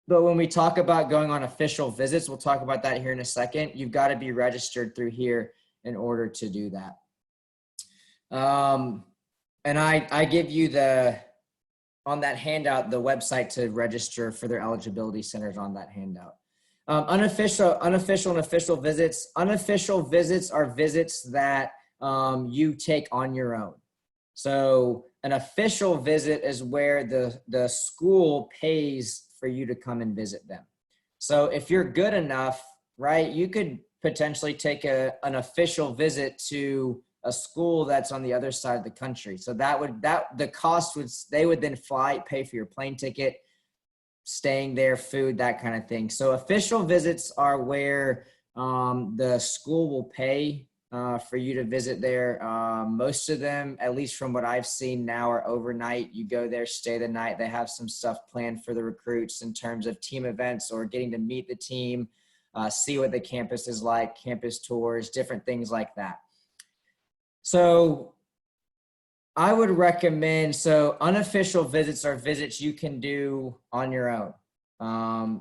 But when we talk about going on official visits, we'll talk about that here in a second. You've got to be registered through here in order to do that. And I give you on that handout, the website to register for their eligibility centers on that handout. Unofficial and official visits. Unofficial visits are visits that you take on your own. So an official visit is where the school pays for you to come and visit them. So if you're good enough, right, you could potentially take an official visit to a school that's on the other side of the country. So the cost they would then pay for your plane ticket, staying there, food, that kind of thing. So official visits are where the school will pay for you to visit there. Most of them, at least from what I've seen now, are overnight. You go there, stay the night. They have some stuff planned for the recruits in terms of team events or getting to meet the team, see what the campus is like, campus tours, different things like that. So I would recommend, unofficial visits are visits you can do on your own.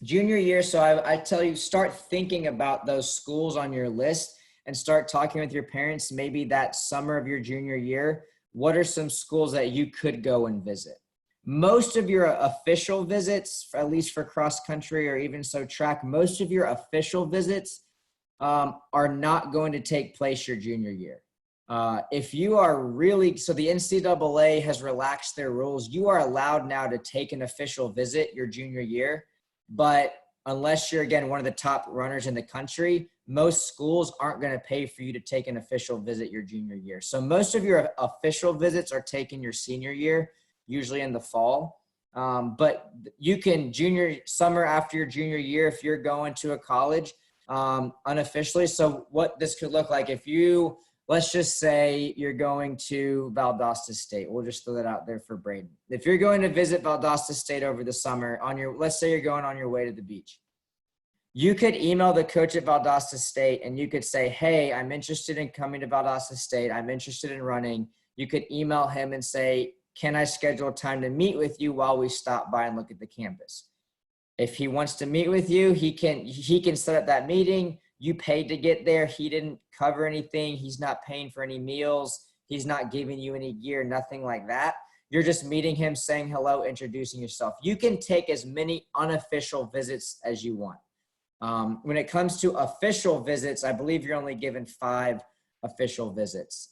Junior year, so I tell you, start thinking about those schools on your list and start talking with your parents maybe that summer of your junior year. What are some schools that you could go and visit? Most of your official visits, at least for cross country or even track, most of your official visits are not going to take place your junior year. If you are so the NCAA has relaxed their rules. You are allowed now to take an official visit your junior year, but unless you're, again, one of the top runners in the country, most schools aren't going to pay for you to take an official visit your junior year. So most of your official visits are taken your senior year, usually in the fall. But you can summer after your junior year, if you're going to a college unofficially. So what this could look like, let's just say you're going to Valdosta State. We'll just throw that out there for Braden. If you're going to visit Valdosta State over the summer let's say you're going on your way to the beach. You could email the coach at Valdosta State and you could say, hey, I'm interested in coming to Valdosta State. I'm interested in running. You could email him and say, can I schedule time to meet with you while we stop by and look at the campus? If he wants to meet with you, he can set up that meeting. You paid to get there. He didn't cover anything. He's not paying for any meals. He's not giving you any gear, nothing like that. You're just meeting him, saying hello, introducing yourself. You can take as many unofficial visits as you want. When it comes to official visits, I believe you're only given 5 official visits.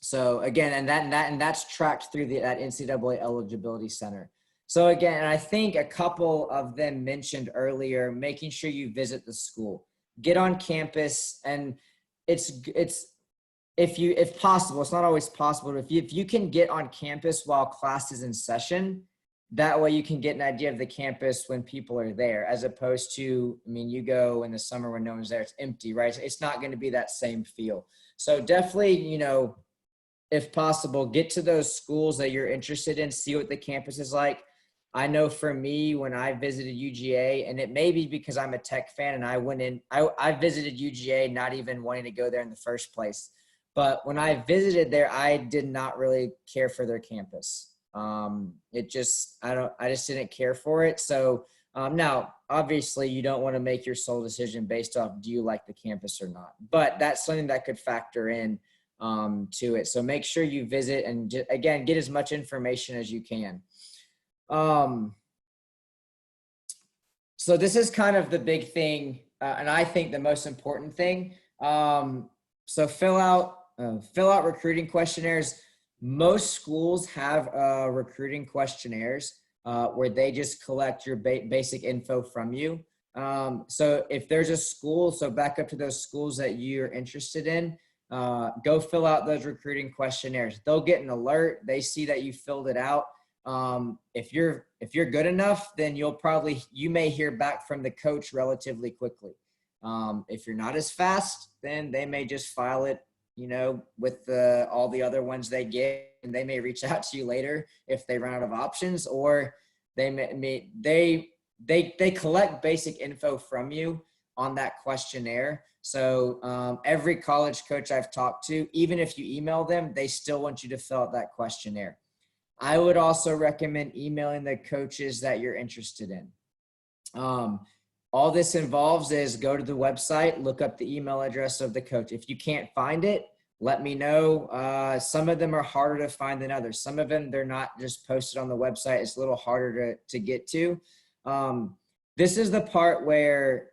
So again, and that's tracked through that NCAA eligibility center. So again, and I think a couple of them mentioned earlier, making sure you visit the school, get on campus, and it's if possible, it's not always possible, but if you can get on campus while class is in session, that way you can get an idea of the campus when people are there, as opposed to, I mean, you go in the summer when no one's there, it's empty, right? It's not going to be that same feel. So definitely, you know, if possible, get to those schools that you're interested in, see what the campus is like. I know for me, when I visited UGA, and it may be because I'm a Tech fan and I visited UGA not even wanting to go there in the first place. But when I visited there, I did not really care for their campus. I just didn't care for it. So now, obviously, you don't want to make your sole decision based off, do you like the campus or not? But that's something that could factor in to it. So make sure you visit and again, get as much information as you can. So this is kind of the big thing, and I think the most important thing. So fill out recruiting questionnaires. Most schools have recruiting questionnaires where they just collect your basic info from you. So if there's a school, so back up to those schools that you're interested in, go fill out those recruiting questionnaires. They'll get an alert. They see that you filled it out. If you're good enough, then you may hear back from the coach relatively quickly. If you're not as fast, then they may just file it, you know, with all the other ones they get, and they may reach out to you later if they run out of options, or they collect basic info from you on that questionnaire. So every college coach I've talked to, even if you email them, they still want you to fill out that questionnaire. I would also recommend emailing the coaches that you're interested in. All this involves is go to the website, look up the email address of the coach. If you can't find it, let me know. Some of them are harder to find than others. Some of them, they're not just posted on the website. It's a little harder to get to. This is the part where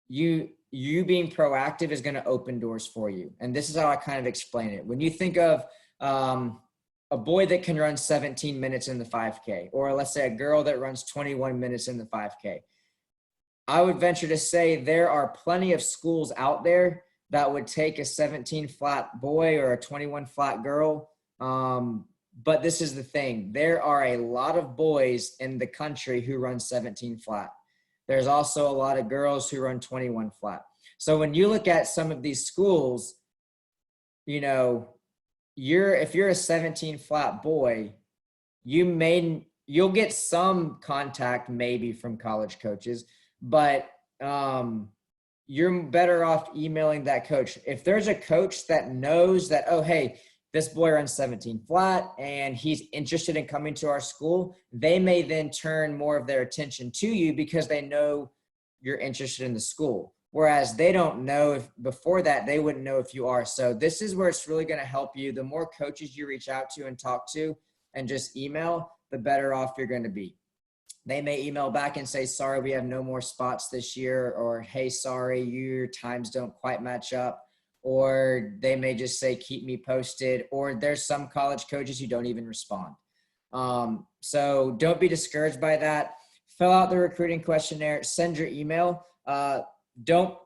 you being proactive is going to open doors for you. And this is how I kind of explain it. When you think of a boy that can run 17 minutes in the 5K, or let's say a girl that runs 21 minutes in the 5K, I would venture to say there are plenty of schools out there that would take a 17 flat boy or a 21 flat girl. But this is the thing. There are a lot of boys in the country who run 17 flat. There's also a lot of girls who run 21 flat. So when you look at some of these schools, you know, if you're a 17 flat boy, you'll get some contact maybe from college coaches, but you're better off emailing that coach. If there's a coach that knows that, oh, hey, this boy runs 17 flat and he's interested in coming to our school, they may then turn more of their attention to you because they know you're interested in the school. Whereas they don't know if before that, they wouldn't know if you are. So this is where it's really going to help you. The more coaches you reach out to and talk to and just email, the better off you're going to be. They may email back and say, sorry, we have no more spots this year, or hey, sorry, your times don't quite match up. Or they may just say, keep me posted. Or there's some college coaches who don't even respond. So don't be discouraged by that. Fill out the recruiting questionnaire, send your email. Don't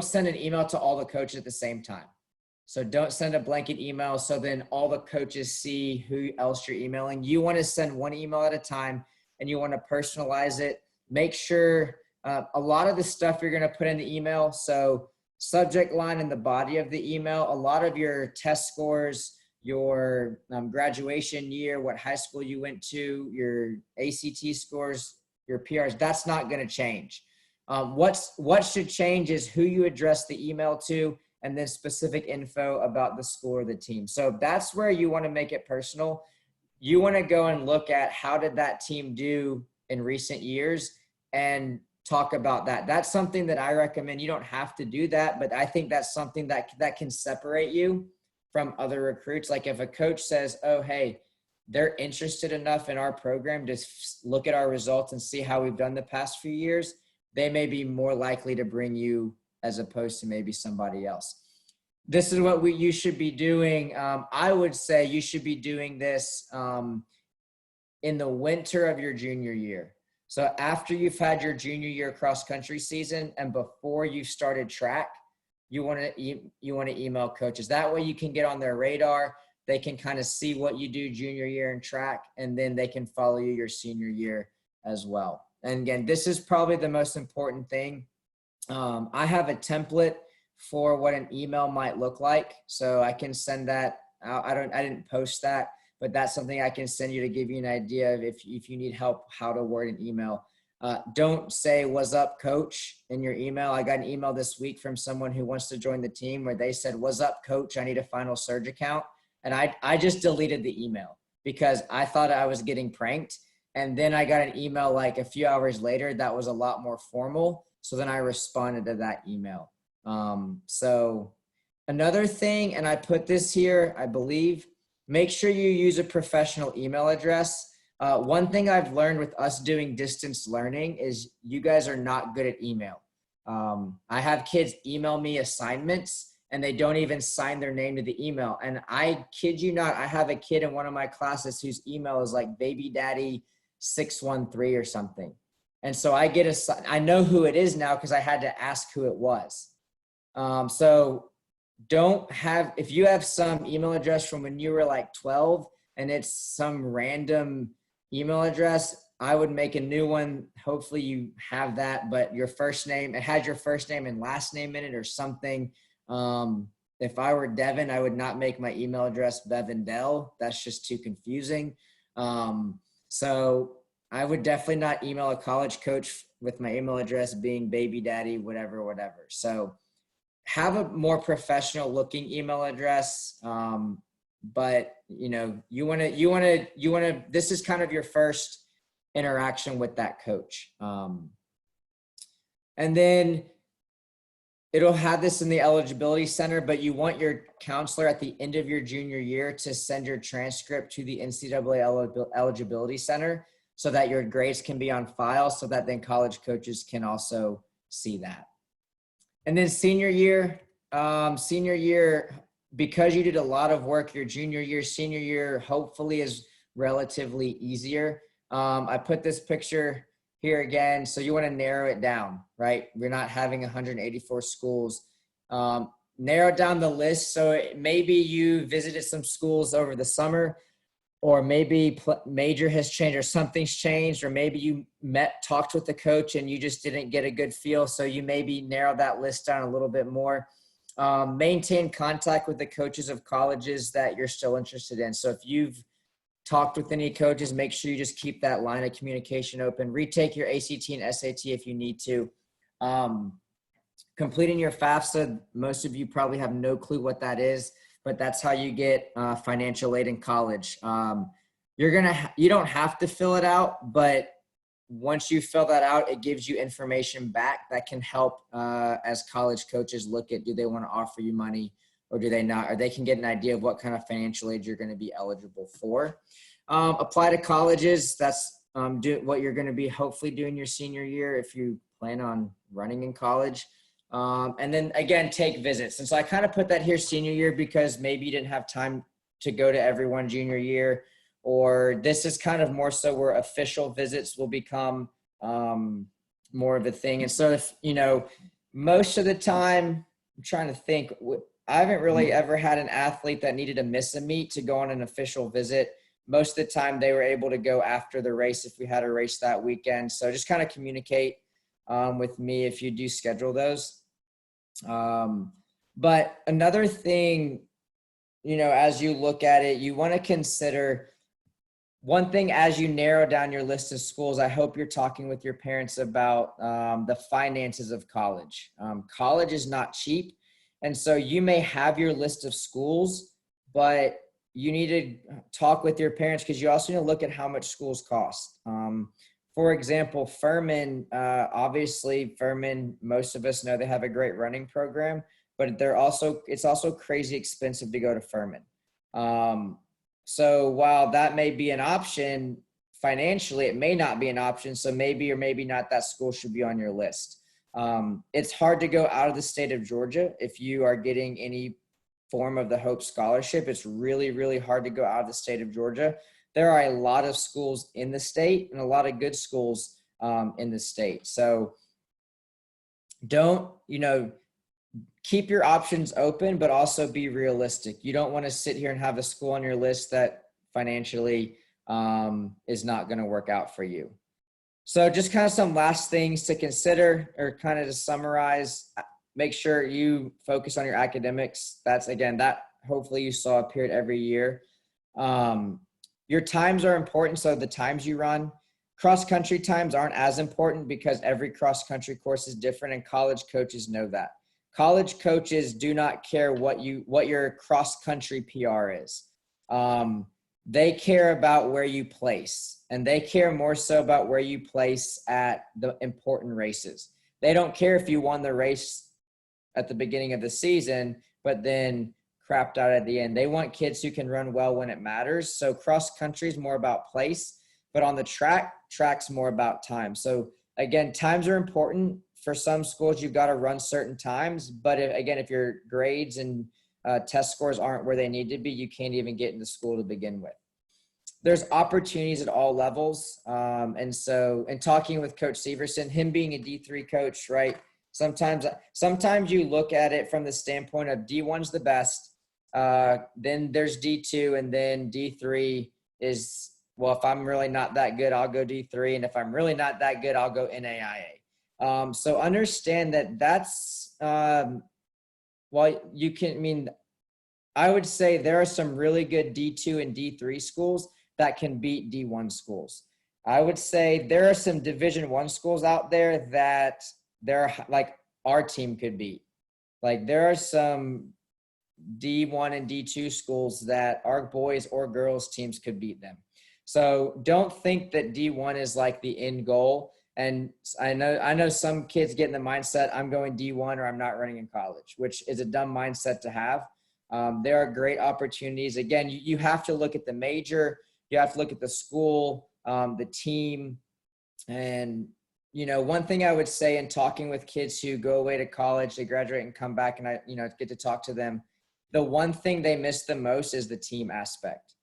send an email to all the coaches at the same time. So don't send a blanket email so then all the coaches see who else you're emailing. You want to send one email at a time, and you want to personalize it. Make sure a lot of the stuff you're going to put in the email. So subject line in the body of the email, a lot of your test scores, your graduation year, what high school you went to, your ACT scores, your PRs, that's not going to change. What should change is who you address the email to, and then specific info about the school or the team. So that's where you want to make it personal. You want to go and look at how did that team do in recent years and talk about that. That's something that I recommend. You don't have to do that, but I think that's something that can separate you from other recruits. Like if a coach says, oh, hey, they're interested enough in our program to look at our results and see how we've done the past few years, they may be more likely to bring you as opposed to maybe somebody else. This is what you should be doing. I would say you should be doing this in the winter of your junior year. So after you've had your junior year cross country season and before you've started track, you want to email coaches. That way you can get on their radar. They can kind of see what you do junior year in track, and then they can follow you your senior year as well. And again, this is probably the most important thing. I have a template for what an email might look like, so I can send that out. I didn't post that, but that's something I can send you to give you an idea of if you need help how to word an email. Don't say "What's up, coach" in your email. I got an email this week from someone who wants to join the team where they said, "What's up, coach? I need a Final Surge account." And I just deleted the email because I thought I was getting pranked. And then I got an email like a few hours later that was a lot more formal. So then I responded to that email. So another thing, and I put this here, I believe, make sure you use a professional email address. One thing I've learned with us doing distance learning is you guys are not good at email. I have kids email me assignments and they don't even sign their name to the email. And I kid you not, I have a kid in one of my classes whose email is like baby daddy 613 or something. And so I know who it is now because I had to ask who it was. So if you have some email address from when you were like 12 and it's some random email address, I would make a new one. Hopefully you have that, but your first name, it had your first name and last name in it or something. If I were Devin, I would not make my email address Bevan Dell. That's just too confusing. So I would definitely not email a college coach with my email address being baby daddy, whatever. So have a more professional looking email address. But you want to, this is kind of your first interaction with that coach. And then it'll have this in the eligibility center, but you want your counselor at the end of your junior year to send your transcript to the NCAA eligibility center so that your grades can be on file so that then college coaches can also see that. And then senior year, because you did a lot of work your junior year, senior year hopefully is relatively easier. I put this picture here again, so you want to narrow it down, right? We're not having 184 schools. Narrow down the list. So maybe you visited some schools over the summer, or maybe major has changed or something's changed, or maybe you talked with the coach and you just didn't get a good feel. So you maybe narrow that list down a little bit more. Maintain contact with the coaches of colleges that you're still interested in. So if you've talked with any coaches, make sure you just keep that line of communication open. Retake your ACT and SAT if you need to. Completing your FAFSA, most of you probably have no clue what that is, but that's how you get financial aid in college. You don't have to fill it out, but once you fill that out, it gives you information back that can help as college coaches look at, do they want to offer you money or do they not? Or they can get an idea of what kind of financial aid you're going to be eligible for. Apply to colleges. That's what you're going to be hopefully doing your senior year if you plan on running in college. And then again, take visits. And so I kind of put that here senior year because maybe you didn't have time to go to everyone junior year, or this is kind of more so where official visits will become more of a thing. And so if, most of the time, I'm trying to think, I haven't really ever had an athlete that needed to miss a meet to go on an official visit. Most of the time they were able to go after the race if we had a race that weekend. So just kind of communicate with me if you do schedule those. But another thing, as you look at it, you want to consider one thing as you narrow down your list of schools. I hope you're talking with your parents about the finances of college. College is not cheap. And so you may have your list of schools, but you need to talk with your parents because you also need to look at how much schools cost. For example, Furman, obviously Furman, most of us know they have a great running program, but it's also crazy expensive to go to Furman. So while that may be an option financially, it may not be an option. So maybe or maybe not that school should be on your list. It's hard to go out of the state of Georgia if you are getting any form of the Hope Scholarship. It's really, really hard to go out of the state of Georgia. There are a lot of schools in the state and a lot of good schools in the state. So don't, keep your options open, but also be realistic. You don't want to sit here and have a school on your list that financially is not going to work out for you. So just kind of some last things to consider, or kind of to summarize. Make sure you focus on your academics. That's, again, that hopefully you saw appeared every year. Your times are important. So the times you run, cross country times aren't as important because every cross country course is different, and college coaches know that. College coaches do not care what your cross country PR is. They care about where you place, and they care more so about where you place at the important races. They don't care if you won the race at the beginning of the season, but then crapped out at the end. They want kids who can run well when it matters. So cross country is more about place, but on the track's more about time. So again, times are important. For some schools, you've got to run certain times, but if your grades and test scores aren't where they need to be, you can't even get into school to begin with. There's opportunities at all levels. And so in talking with Coach Severson, him being a D3 coach, right? Sometimes you look at it from the standpoint of D1's the best. Then there's D2, and then D3 is, well, if I'm really not that good, I'll go D3. And if I'm really not that good, I'll go NAIA. So understand that that's, I would say there are some really good D2 and D3 schools that can beat D1 schools. I would say there are some Division I schools out there that like our team could beat. Like there are some D1 and D2 schools that our boys or girls teams could beat them. So don't think that D1 is like the end goal. And I know some kids get in the mindset, I'm going D1 or I'm not running in college, which is a dumb mindset to have. There are great opportunities. Again, you have to look at the major, you have to look at the school, the team. And, one thing I would say in talking with kids who go away to college, they graduate and come back, and I get to talk to them, the one thing they miss the most is the team aspect,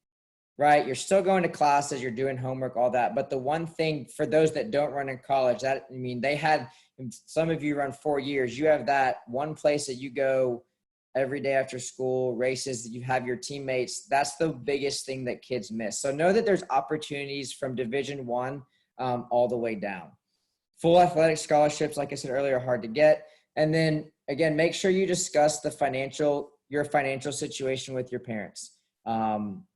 right? You're still going to classes, you're doing homework, all that. But the one thing for those that don't run in college, some of you run 4 years, you have that one place that you go every day after school, races, that you have your teammates. That's the biggest thing that kids miss. So know that there's opportunities from Division I all the way down. Full athletic scholarships, like I said earlier, are hard to get. And then again, make sure you discuss your financial situation with your parents.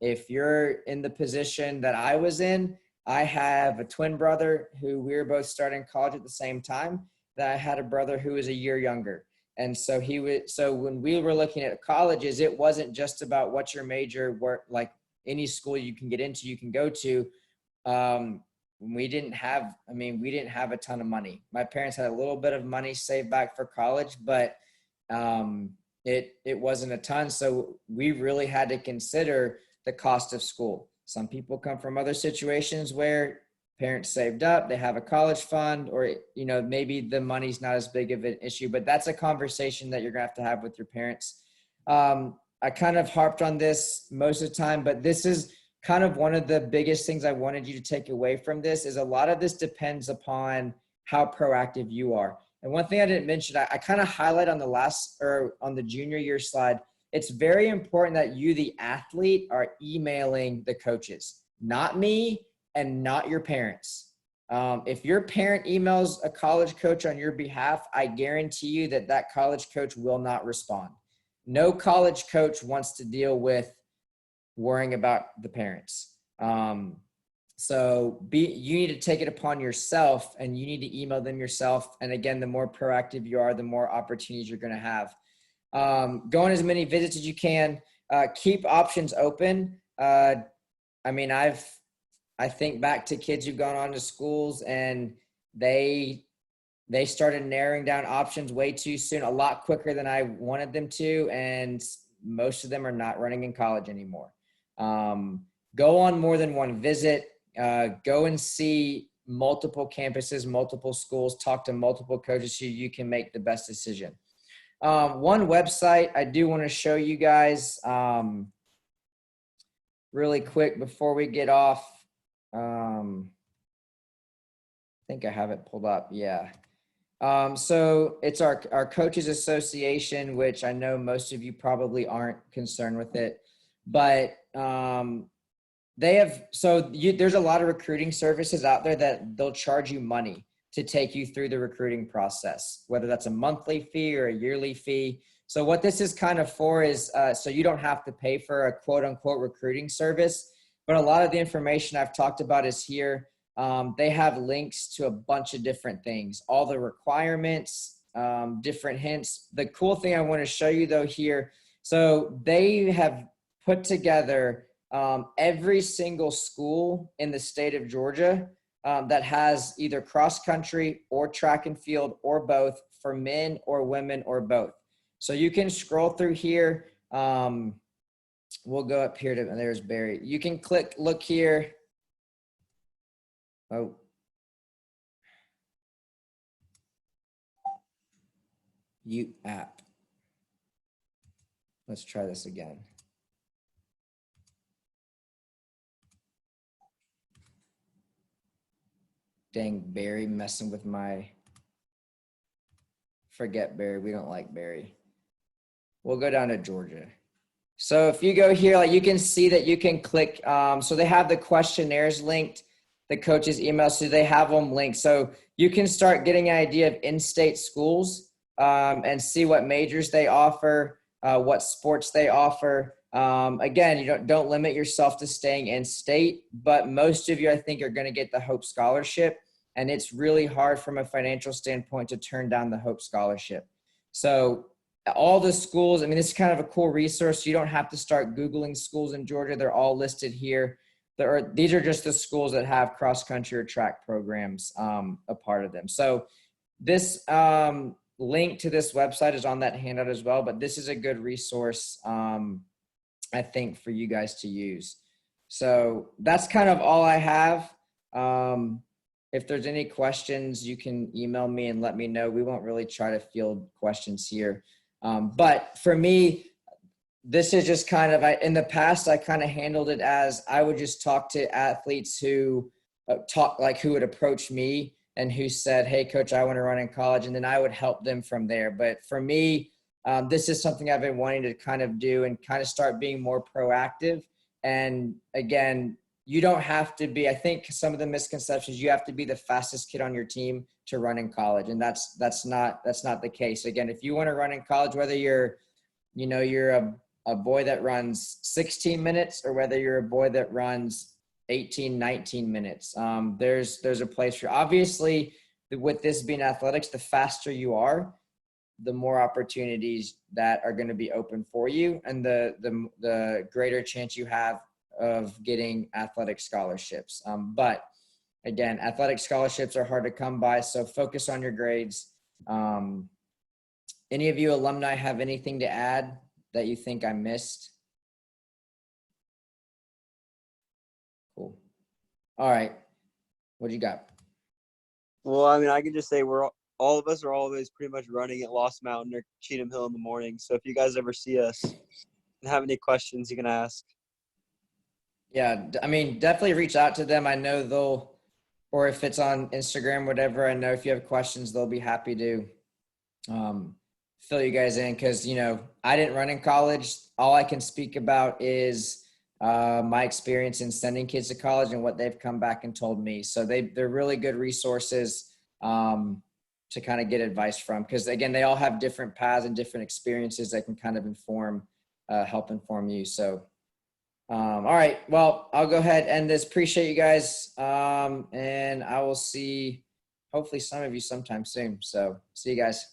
If you're in the position that I was in, I have a twin brother who we were both starting college at the same time, that I had a brother who was a year younger. And so when we were looking at colleges, it wasn't just about what your major work, like any school you can get into, you can go to. We didn't have a ton of money. My parents had a little bit of money saved back for college, but it wasn't a ton. So we really had to consider the cost of school. Some people come from other situations where parents saved up, they have a college fund, or, maybe the money's not as big of an issue, but that's a conversation that you're gonna have to have with your parents. I kind of harped on this most of the time, but this is kind of one of the biggest things I wanted you to take away from this, is a lot of this depends upon how proactive you are. And one thing I didn't mention, I kind of highlight on the junior year slide, it's very important that you, the athlete, are emailing the coaches, not me and not your parents. If your parent emails a college coach on your behalf, I guarantee you that college coach will not respond. No college coach wants to deal with worrying about the parents. So you need to take it upon yourself, and you need to email them yourself. And again, the more proactive you are, the more opportunities you're going to have. Go on as many visits as you can. Keep options open. I think back to kids who've gone on to schools, and they started narrowing down options way too soon, a lot quicker than I wanted them to. And most of them are not running in college anymore. Go on more than one visit. Go and see multiple campuses, multiple schools, talk to multiple coaches so you can make the best decision. One website I do want to show you guys really quick before we get off. I think I have it pulled up. Yeah. So it's our coaches association, which I know most of you probably aren't concerned with it, but they have, there's a lot of recruiting services out there that they'll charge you money to take you through the recruiting process, whether that's a monthly fee or a yearly fee. So what this is kind of for is so you don't have to pay for a quote unquote recruiting service, but a lot of the information I've talked about is here. They have links to a bunch of different things, all the requirements, different hints. The cool thing I want to show you though here, so they have put together every single school in the state of Georgia that has either cross country or track and field or both for men or women or both. So you can scroll through here. We'll go up here to, and there's Barry. You can look here. Oh. App. Let's try this again. Dang, Barry messing with my, forget Barry, we don't like Barry. We'll go down to Georgia. So if you go here, like you can see that you can click, so they have the questionnaires linked, the coaches' emails, so they have them linked. So you can start getting an idea of in-state schools and see what majors they offer, what sports they offer. Again, you don't limit yourself to staying in state, but most of you, I think, are going to get the Hope Scholarship. And it's really hard from a financial standpoint to turn down the Hope Scholarship. So all the schools, I mean, this is kind of a cool resource. You don't have to start Googling schools in Georgia. They're all listed here. These are just the schools that have cross-country or track programs a part of them. So this link to this website is on that handout as well, but this is a good resource, I think, for you guys to use. So that's kind of all I have. If there's any questions, you can email me and let me know. We won't really try to field questions here. But for me, this is just kind of, in the past, I kind of handled it as I would just talk to athletes who who would approach me and who said, hey, coach, I want to run in college. And then I would help them from there. But for me, this is something I've been wanting to kind of do and kind of start being more proactive. And again, you don't have to be, I think some of the misconceptions, you have to be the fastest kid on your team to run in college. And that's not the case. Again, if you want to run in college, whether you're a boy that runs 16 minutes or whether you're a boy that runs 18, 19 minutes, there's a place for, obviously with this being athletics, the faster you are, the more opportunities that are going to be open for you and the greater chance you have of getting athletic scholarships. But again, athletic scholarships are hard to come by, so focus on your grades. Any of you alumni have anything to add that you think I missed? Cool. All right. What do you got? Well, I mean, I can just say all of us are always pretty much running at Lost Mountain or Cheatham Hill in the morning. So if you guys ever see us and have any questions, you can ask. Yeah, I mean, definitely reach out to them. I know or if it's on Instagram, whatever, I know if you have questions, they'll be happy to fill you guys in. Cause I didn't run in college. All I can speak about is my experience in sending kids to college and what they've come back and told me. So they're really good resources to kind of get advice from. Cause again, they all have different paths and different experiences that can kind of help inform you. So all right. Well, I'll go ahead and end this. Appreciate you guys. And I will see hopefully some of you sometime soon. So see you guys.